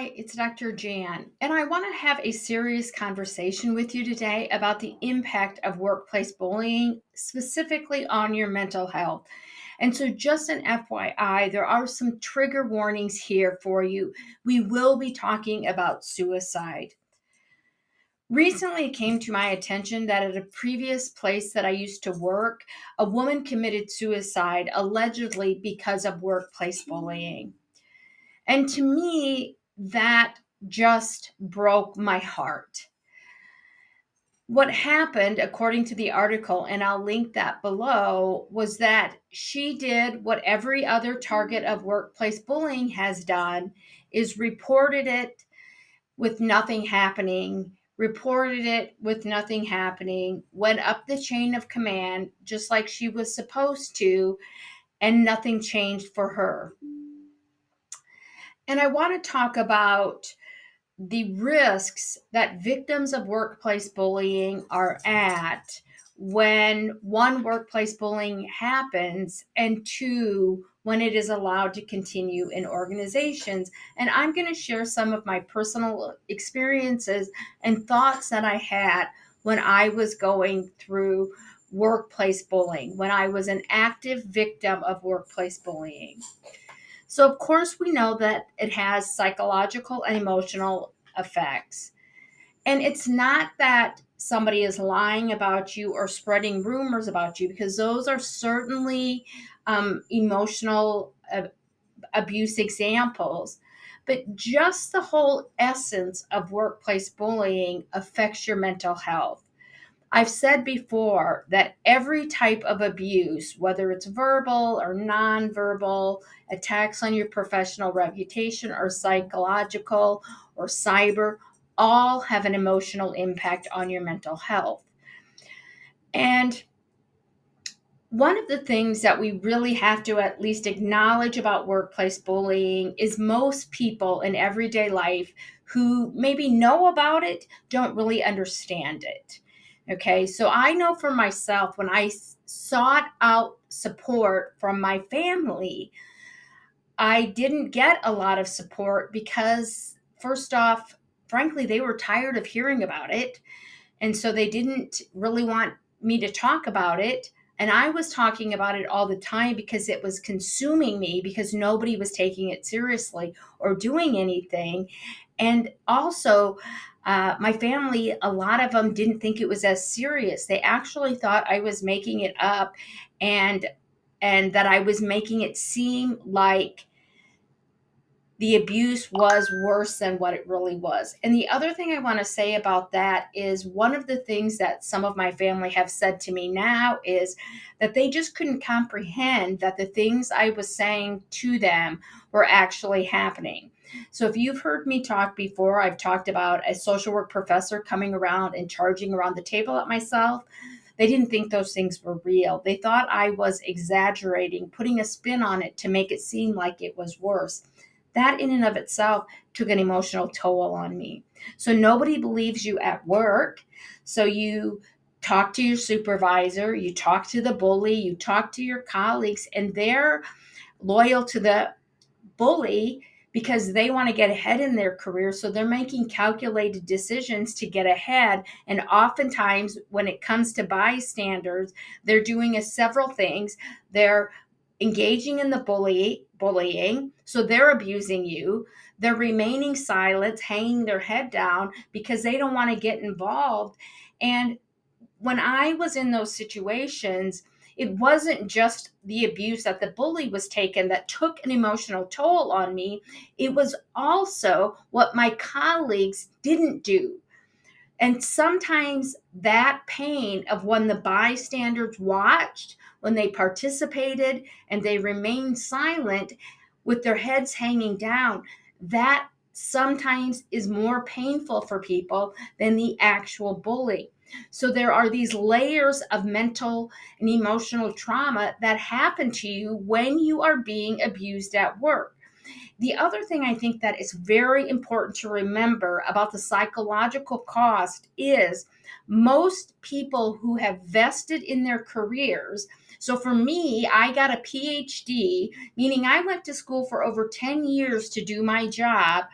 Hi, it's Dr. Jan, and I want to have a serious conversation with you today about the impact of workplace bullying, specifically on your mental health. And so, just an FYI, there are some trigger warnings here for you. We will be talking about suicide. Recently, it came to my attention that at a previous place that I used to work, a woman committed suicide allegedly because of workplace bullying. And to me, that just broke my heart. What happened, according to the article, and I'll link that below, was that she did what every other target of workplace bullying has done, is reported it with nothing happening, went up the chain of command just like she was supposed to, and nothing changed for her. And I want to talk about the risks that victims of workplace bullying are at when one, workplace bullying happens, and two, when it is allowed to continue in organizations. And I'm going to share some of my personal experiences and thoughts that I had when I was going through workplace bullying, when I was an active victim of workplace bullying. So, of course, we know that it has psychological and emotional effects. And it's not that somebody is lying about you or spreading rumors about you, because those are certainly emotional abuse examples. But just the whole essence of workplace bullying affects your mental health. I've said before that every type of abuse, whether it's verbal or nonverbal, attacks on your professional reputation or psychological or cyber, all have an emotional impact on your mental health. And one of the things that we really have to at least acknowledge about workplace bullying is most people in everyday life who maybe know about it don't really understand it. Okay, so I know for myself, when I sought out support from my family, I didn't get a lot of support because, first off, frankly, they were tired of hearing about it. And so they didn't really want me to talk about it. And I was talking about it all the time because it was consuming me, because nobody was taking it seriously or doing anything. And also, my family, a lot of them didn't think it was as serious. They actually thought I was making it up, and that I was making it seem like the abuse was worse than what it really was. And the other thing I want to say about that is, one of the things that some of my family have said to me now is that they just couldn't comprehend that the things I was saying to them were actually happening. So if you've heard me talk before, I've talked about a social work professor coming around and charging around the table at myself. They didn't think those things were real. They thought I was exaggerating, putting a spin on it to make it seem like it was worse. That in and of itself took an emotional toll on me. So nobody believes you at work. So you talk to your supervisor, you talk to the bully, you talk to your colleagues, and they're loyal to the bully because they want to get ahead in their career. So they're making calculated decisions to get ahead. And oftentimes, when it comes to bystanders, they're doing several things. They're engaging in the bullying, so they're abusing you. They're remaining silent, hanging their head down because they don't want to get involved. And when I was in those situations, it wasn't just the abuse that the bully was taking that took an emotional toll on me. It was also what my colleagues didn't do. And sometimes that pain of when the bystanders watched, when they participated, and they remained silent with their heads hanging down, that sometimes is more painful for people than the actual bully. So there are these layers of mental and emotional trauma that happen to you when you are being abused at work. The other thing I think that is very important to remember about the psychological cost is, most people who have vested in their careers. So for me, I got a PhD, meaning I went to school for over 10 years to do my job.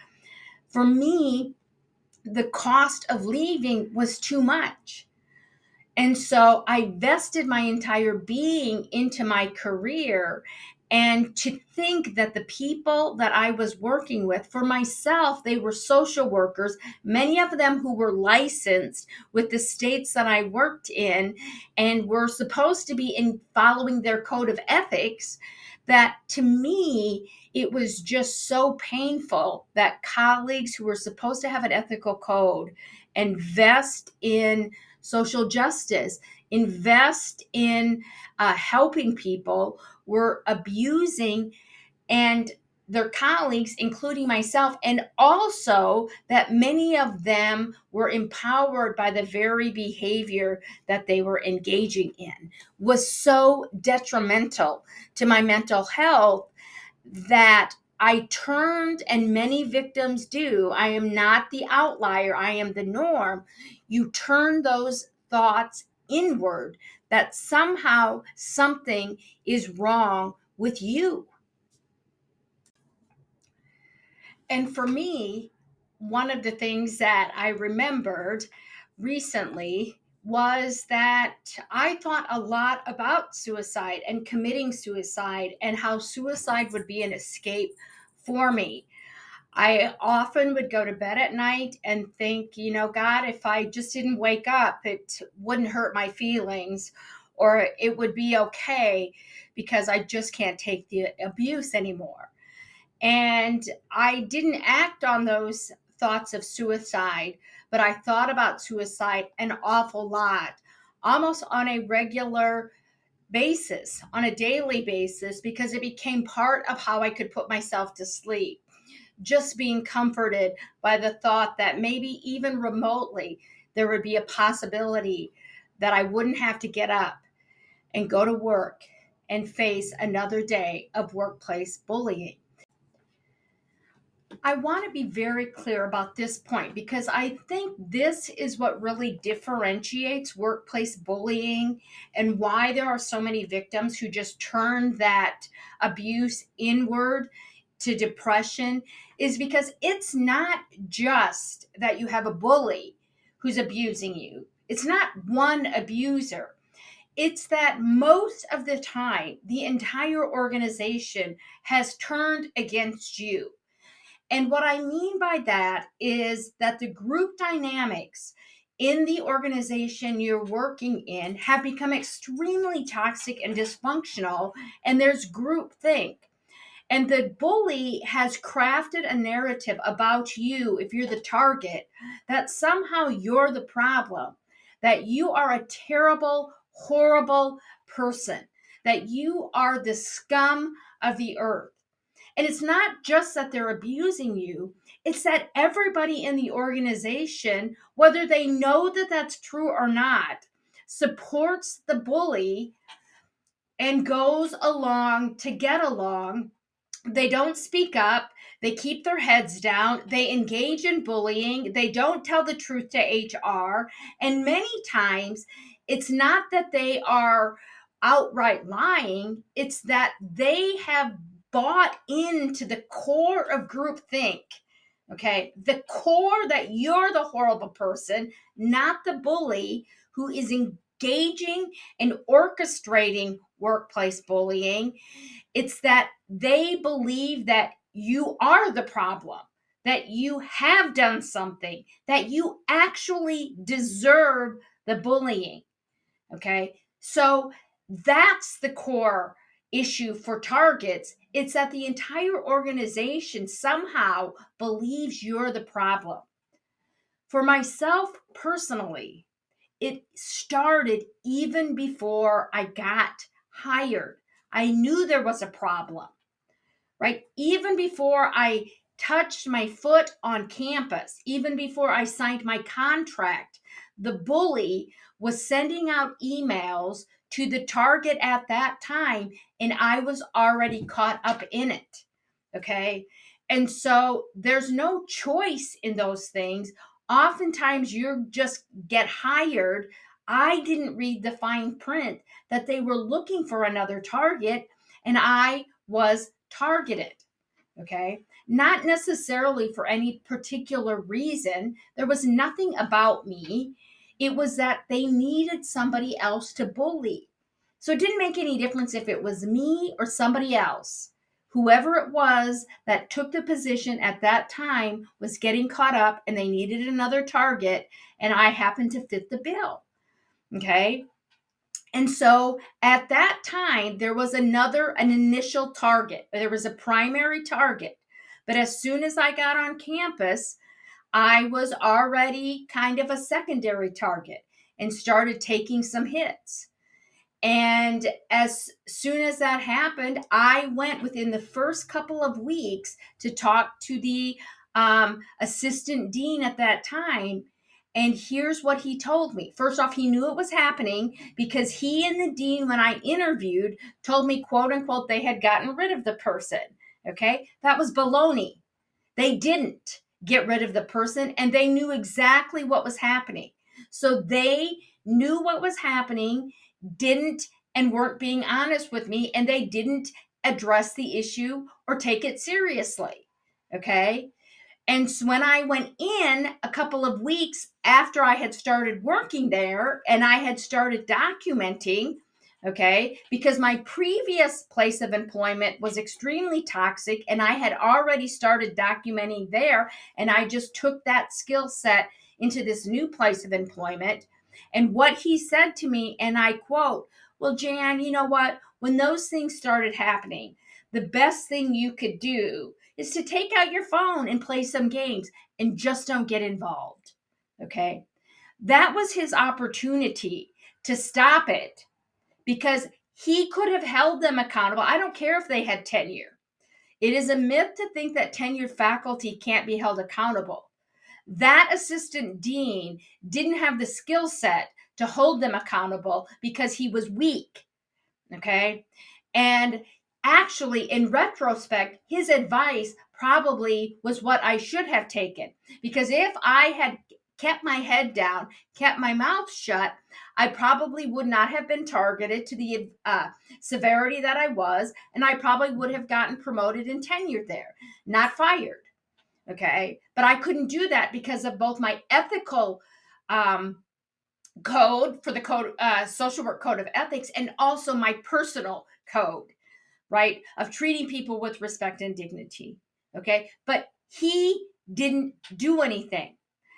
For me, the cost of leaving was too much. And so I vested my entire being into my career. And to think that the people that I was working with, for myself, they were social workers, many of them who were licensed with the states that I worked in and were supposed to be in following their code of ethics, that to me, it was just so painful that colleagues who were supposed to have an ethical code invest in social justice, invest in helping people, were abusing and their colleagues, including myself, and also that many of them were empowered by the very behavior that they were engaging in, was so detrimental to my mental health that I turned, and many victims do. I am not the outlier, I am the norm. You turn those thoughts inward that somehow something is wrong with you. And for me, one of the things that I remembered recently was that I thought a lot about suicide and committing suicide and how suicide would be an escape for me. I often would go to bed at night and think, God, if I just didn't wake up, it wouldn't hurt my feelings, or it would be okay because I just can't take the abuse anymore. And I didn't act on those thoughts of suicide, but I thought about suicide an awful lot, almost on a regular basis, on a daily basis, because it became part of how I could put myself to sleep. Just being comforted by the thought that maybe even remotely there would be a possibility that I wouldn't have to get up and go to work and face another day of workplace bullying. I want to be very clear about this point because I think this is what really differentiates workplace bullying and why there are so many victims who just turn that abuse inward to depression, is because it's not just that you have a bully who's abusing you. It's not one abuser. It's that most of the time, the entire organization has turned against you. And what I mean by that is that the group dynamics in the organization you're working in have become extremely toxic and dysfunctional, and there's groupthink. And the bully has crafted a narrative about you, if you're the target, that somehow you're the problem, that you are a terrible, horrible person, that you are the scum of the earth. And it's not just that they're abusing you, it's that everybody in the organization, whether they know that that's true or not, supports the bully and goes along to get along. They don't speak up. They keep their heads down. They engage in bullying. They don't tell the truth to HR. And many times, it's not that they are outright lying, it's that they have bought into the core of groupthink. Okay. The core that you're the horrible person, not the bully who is engaging and orchestrating workplace bullying. It's that they believe that you are the problem, that you have done something, that you actually deserve the bullying. Okay. So that's the core issue for targets. It's that the entire organization somehow believes you're the problem. For myself personally, it started even before I got hired. I knew there was a problem, right? Even before I touched my foot on campus, even before I signed my contract, the bully was sending out emails to the target at that time, and I was already caught up in it. Okay. And so there's no choice in those things. Oftentimes you just get hired. I didn't read the fine print that they were looking for another target, and I was targeted. Okay. Not necessarily for any particular reason. There was nothing about me. It was that they needed somebody else to bully. So it didn't make any difference if it was me or somebody else. Whoever it was that took the position at that time was getting caught up and they needed another target, and I happened to fit the bill. Okay. And so at that time, there was an initial target. There was a primary target. But as soon as I got on campus, I was already kind of a secondary target and started taking some hits. And as soon as that happened, I went within the first couple of weeks to talk to the assistant dean at that time. And here's what he told me. First off, he knew it was happening because he and the dean, when I interviewed, told me, quote unquote, they had gotten rid of the person. Okay. That was baloney. They didn't get rid of the person, and they knew exactly what was happening. So they knew what was happening, didn't and weren't being honest with me, and they didn't address the issue or take it seriously. Okay. And so when I went in a couple of weeks after I had started working there and I had started documenting, okay, because my previous place of employment was extremely toxic and I had already started documenting there, and I just took that skill set into this new place of employment. And what he said to me, and I quote, "Well, Jan, you know what? When those things started happening, the best thing you could do is to take out your phone and play some games and just don't get involved." Okay. That was his opportunity to stop it, because he could have held them accountable. I don't care if they had tenure. It is a myth to think that tenured faculty can't be held accountable. That assistant dean didn't have the skill set to hold them accountable because he was weak. Okay. And actually, in retrospect, his advice probably was what I should have taken. Because if I had kept my head down, kept my mouth shut, I probably would not have been targeted to the severity that I was. And I probably would have gotten promoted and tenured there, not fired. Okay. But I couldn't do that because of both my ethical code for the code, social work code of ethics, and also my personal code, right, of treating people with respect and dignity. Okay. But he didn't do anything.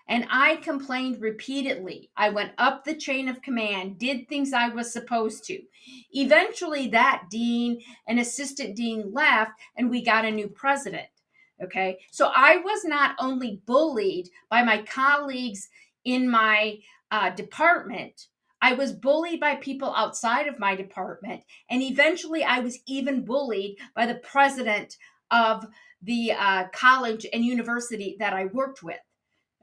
And I complained repeatedly. I went up the chain of command, did things I was supposed to. Eventually, that dean and assistant dean left, and we got a new president. Okay. So I was not only bullied by my colleagues in my department, I was bullied by people outside of my department. And eventually, I was even bullied by the president of the college and university that I worked with.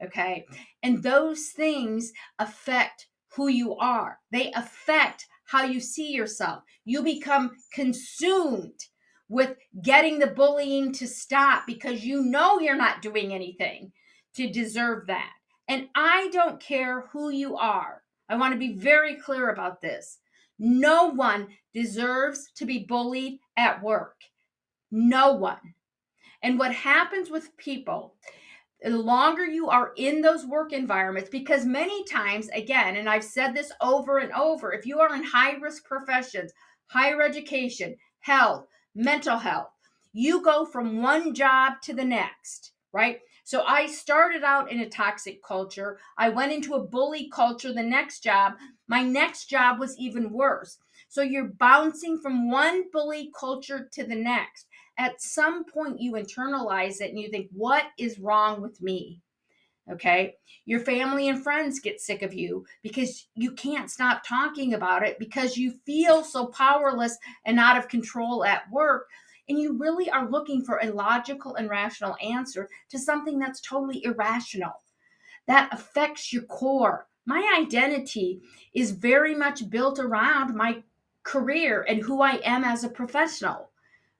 Okay. And those things affect who you are, they affect how you see yourself. You become consumed with getting the bullying to stop because you know you're not doing anything to deserve that. And I don't care who you are. I want to be very clear about this. No one deserves to be bullied at work. No one. And what happens with people, the longer you are in those work environments, because many times, again, and I've said this over and over, if you are in high risk professions, higher education, health, mental health, you go from one job to the next, right? So I started out in a toxic culture. I went into a bully culture the next job. My next job was even worse. So you're bouncing from one bully culture to the next. At some point, you internalize it and you think, what is wrong with me? Okay. Your family and friends get sick of you because you can't stop talking about it because you feel so powerless and out of control at work. And you really are looking for a logical and rational answer to something that's totally irrational. That affects your core. My identity is very much built around my career and who I am as a professional.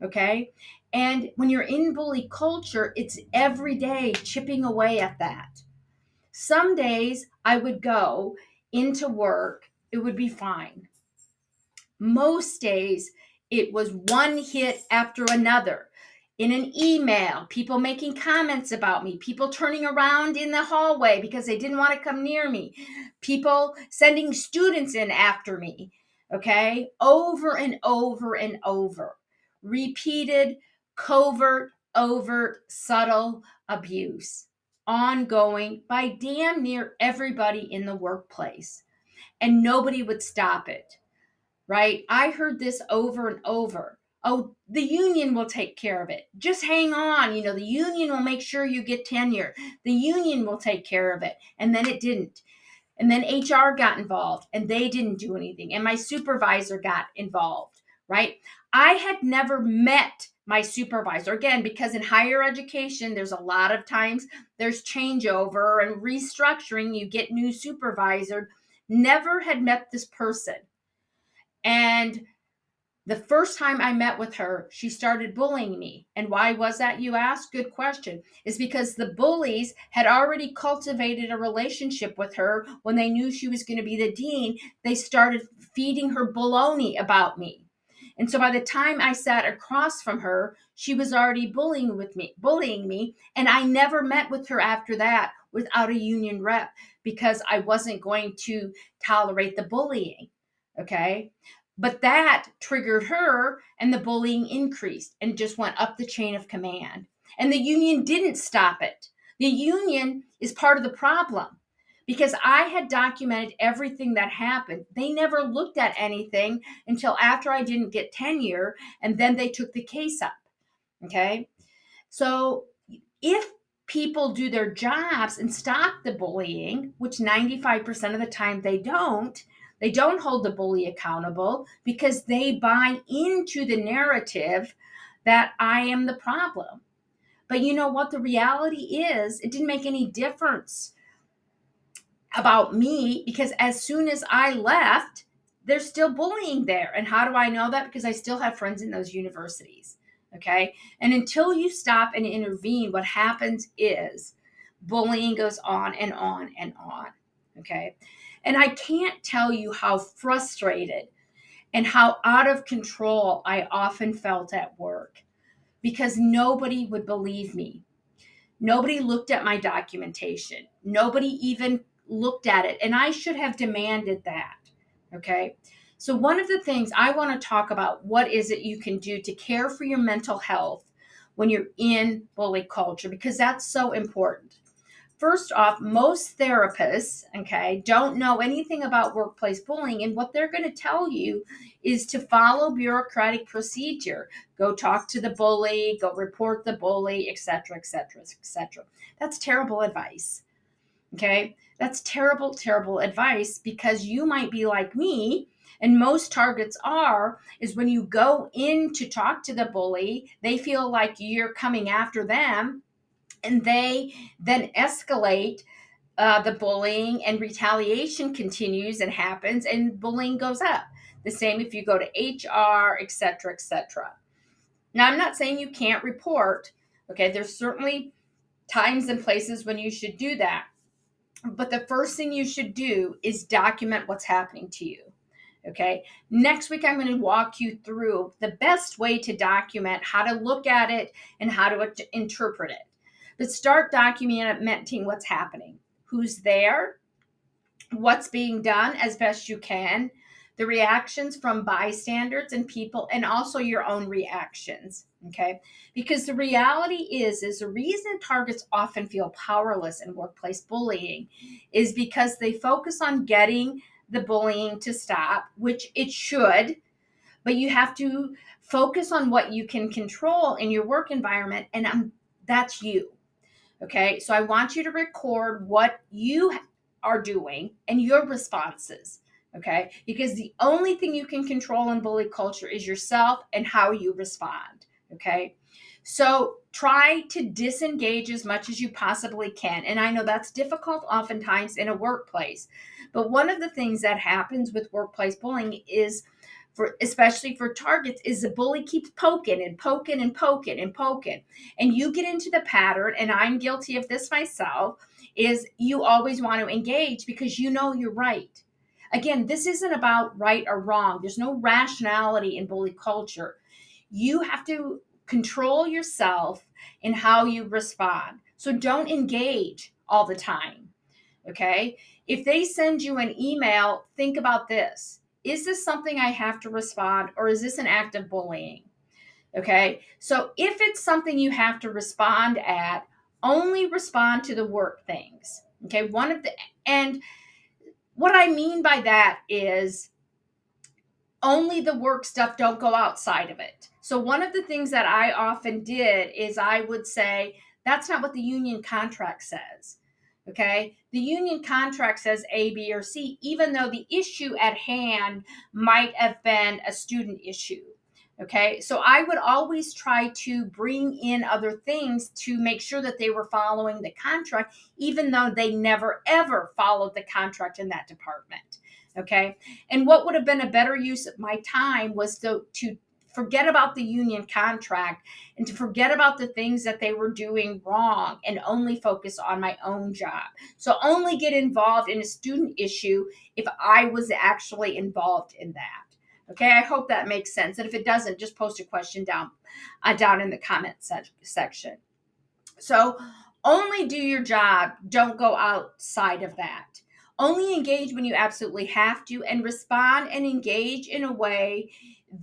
Okay. And when you're in bully culture, it's every day chipping away at that. Some days I would go into work, it would be fine. Most days it was one hit after another. in an email, people making comments about me, people turning around in the hallway because they didn't want to come near me, people sending students in after me, okay? Over and over and over. Repeated, covert, overt, subtle abuse, ongoing by damn near everybody in the workplace. And nobody would stop it, right? I heard this over and over. Oh, the union will take care of it. Just hang on. The union will make sure you get tenure. The union will take care of it. And then it didn't. And then HR got involved and they didn't do anything. And my supervisor got involved, right? I had never met my supervisor, again, because in higher education, there's a lot of times there's changeover and restructuring. You get new supervisor. Never had met this person. And the first time I met with her, she started bullying me. And why was that, you ask? Good question. Is because the bullies had already cultivated a relationship with her when they knew she was going to be the dean. They started feeding her baloney about me. And so by the time I sat across from her, she was already bullying me. And I never met with her after that without a union rep because I wasn't going to tolerate the bullying. Okay. But that triggered her and the bullying increased and just went up the chain of command. And the union didn't stop it. The union is part of the problem because I had documented everything that happened. They never looked at anything until after I didn't get tenure, and then they took the case up. Okay. So if people do their jobs and stop the bullying, which 95% of the time they don't hold the bully accountable because they buy into the narrative that I am the problem. But you know what? The reality is it didn't make any difference about me because as soon as I left, there's still bullying there. And how do I know that? Because I still have friends in those universities. Okay. And until you stop and intervene, what happens is bullying goes on and on and on. Okay. And I can't tell you how frustrated and how out of control I often felt at work because nobody would believe me. Nobody looked at my documentation. Nobody even looked at it. And I should have demanded that. Okay. So one of the things I want to talk about, what is it you can do to care for your mental health when you're in bully culture, because that's so important. First off, most therapists, okay, don't know anything about workplace bullying. And what they're going to tell you is to follow bureaucratic procedure. Go talk to the bully, go report the bully, et cetera, et cetera, et cetera. That's terrible advice. Okay. That's terrible, terrible advice because you might be like me. And most targets is when you go in to talk to the bully, they feel like you're coming after them. And they then escalate the bullying and retaliation continues and happens and bullying goes up. The same if you go to HR, et cetera, et cetera. Now, I'm not saying you can't report. Okay, there's certainly times and places when you should do that. But the first thing you should do is document what's happening to you. Okay. Next week, I'm going to walk you through the best way to document, how to look at it and how to interpret it. But start documenting what's happening, who's there, what's being done as best you can, the reactions from bystanders and people, and also your own reactions, okay? Because the reality is the reason targets often feel powerless in workplace bullying is because they focus on getting the bullying to stop, which it should, but you have to focus on what you can control in your work environment, and that's you. Okay, so I want you to record what you are doing and your responses, okay? Because the only thing you can control in bully culture is yourself and how you respond, okay? So try to disengage as much as you possibly can. And I know that's difficult oftentimes in a workplace, but one of the things that happens with workplace bullying is, especially for targets, is the bully keeps poking and poking and poking and poking. And you get into the pattern, and I'm guilty of this myself, is you always want to engage because you know you're right. Again, this isn't about right or wrong. There's no rationality in bully culture. You have to Control yourself in how you respond. So don't engage all the time. Okay. If they send you an email, think about this. Is this something I have to respond, or is this an act of bullying? Okay. So if it's something you have to respond at, only respond to the work things. Okay. And what I mean by that is only the work stuff, don't go outside of it. So one of the things that I often did is I would say, that's not what the union contract says. Okay. The union contract says A, B, or C, even though the issue at hand might have been a student issue. Okay. So I would always try to bring in other things to make sure that they were following the contract, even though they never, ever followed the contract in that department. Okay. And what would have been a better use of my time was to forget about the union contract and to forget about the things that they were doing wrong and only focus on my own job. So only get involved in a student issue if I was actually involved in that. Okay, I hope that makes sense. And if it doesn't, just post a question down in the comment section. So only do your job. Don't go outside of that. Only engage when you absolutely have to, and respond and engage in a way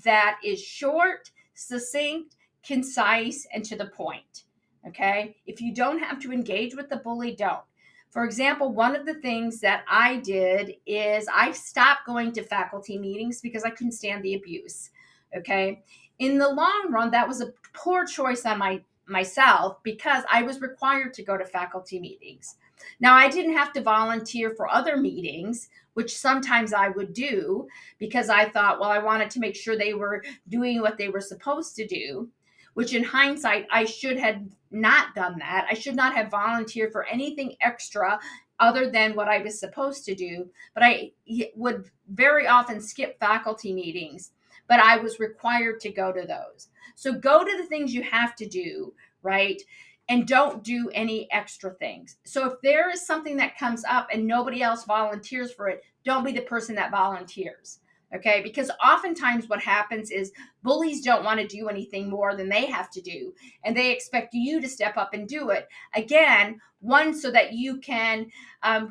that is short, succinct, concise, and to the point. Okay? If you don't have to engage with the bully, don't. For example, one of the things that I did is I stopped going to faculty meetings because I couldn't stand the abuse. Okay? In the long run, that was a poor choice on myself because I was required to go to faculty meetings. Now, I didn't have to volunteer for other meetings, which sometimes I would do because I thought, well, I wanted to make sure they were doing what they were supposed to do, which in hindsight, I should have not done that. I should not have volunteered for anything extra other than what I was supposed to do. But I would very often skip faculty meetings, but I was required to go to those. So go to the things you have to do, right? And don't do any extra things. So if there is something that comes up and nobody else volunteers for it, don't be the person that volunteers. Okay, because oftentimes what happens is bullies don't want to do anything more than they have to do, and they expect you to step up and do it. Again, one, so that you can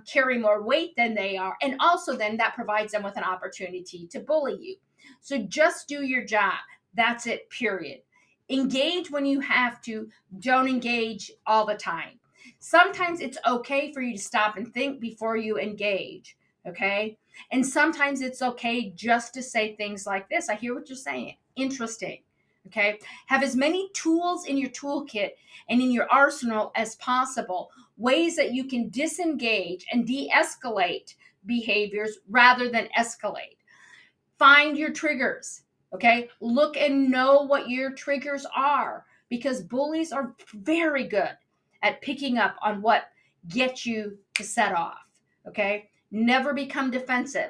carry more weight than they are, and also then that provides them with an opportunity to bully you. So just do your job. That's it, period. Engage when you have to. Don't engage all the time. Sometimes it's okay for you to stop and think before you engage. Okay. And sometimes it's okay just to say things like this. I hear what you're saying. Interesting. Okay. Have as many tools in your toolkit and in your arsenal as possible, ways that you can disengage and de-escalate behaviors rather than escalate. Find your triggers. Okay. Look and know what your triggers are, because bullies are very good at picking up on what gets you to set off. Okay. Never become defensive.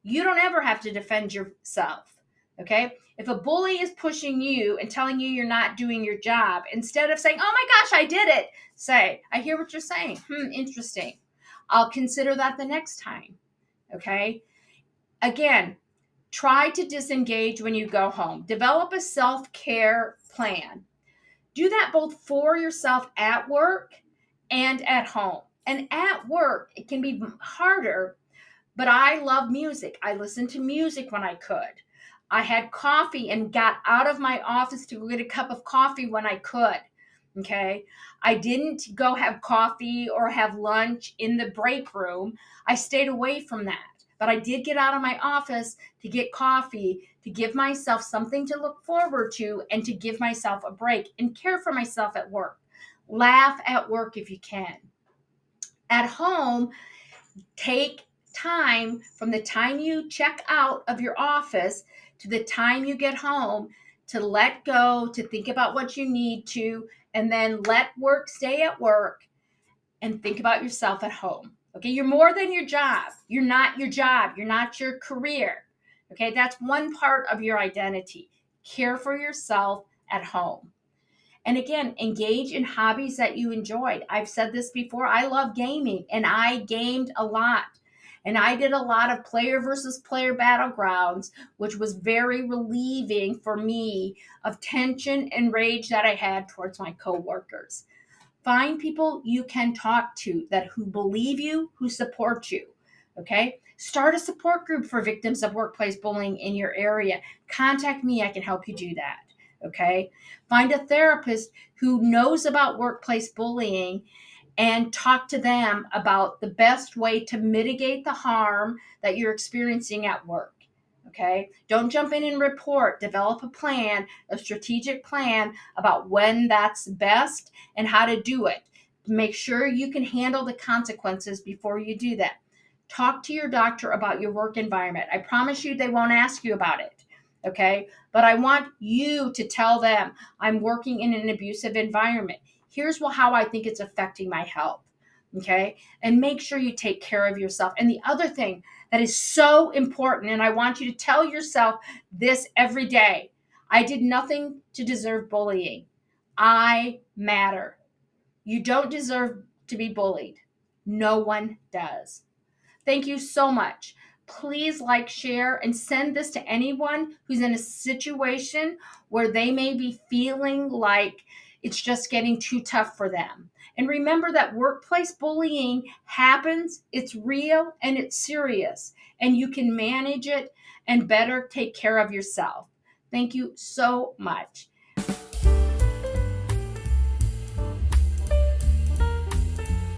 You don't ever have to defend yourself. Okay. If a bully is pushing you and telling you you're not doing your job, instead of saying, oh my gosh, I did it, say, I hear what you're saying. Interesting. I'll consider that the next time. Okay. Again, try to disengage when you go home. Develop a self-care plan. Do that both for yourself at work and at home. And at work, it can be harder, but I love music. I listened to music when I could. I had coffee and got out of my office to go get a cup of coffee when I could. Okay. I didn't go have coffee or have lunch in the break room. I stayed away from that. But I did get out of my office to get coffee, to give myself something to look forward to, and to give myself a break and care for myself at work. Laugh at work if you can. At home, take time from the time you check out of your office to the time you get home to let go, to think about what you need to, and then let work stay at work and think about yourself at home. Okay, you're more than your job. You're not your job. You're not your career. Okay, that's one part of your identity. Care for yourself at home. And again, engage in hobbies that you enjoyed. I've said this before. I love gaming, and I gamed a lot. And I did a lot of player versus player battlegrounds, which was very relieving for me of tension and rage that I had towards my coworkers. Find people you can talk to that who believe you, who support you. Okay? Start a support group for victims of workplace bullying in your area. Contact me, I can help you do that. Okay? Find a therapist who knows about workplace bullying and talk to them about the best way to mitigate the harm that you're experiencing at work. Okay? Don't jump in and report. Develop a plan, a strategic plan about when that's best and how to do it. Make sure you can handle the consequences before you do that. Talk to your doctor about your work environment. I promise you they won't ask you about it. Okay? But I want you to tell them, I'm working in an abusive environment. Here's how I think it's affecting my health. Okay? And make sure you take care of yourself. And the other thing that is so important, and I want you to tell yourself this every day: I did nothing to deserve bullying. I matter. You don't deserve to be bullied. No one does. Thank you so much. Please like, share, and send this to anyone who's in a situation where they may be feeling like it's just getting too tough for them. And remember that workplace bullying happens, it's real, and it's serious, and you can manage it and better take care of yourself. Thank you so much.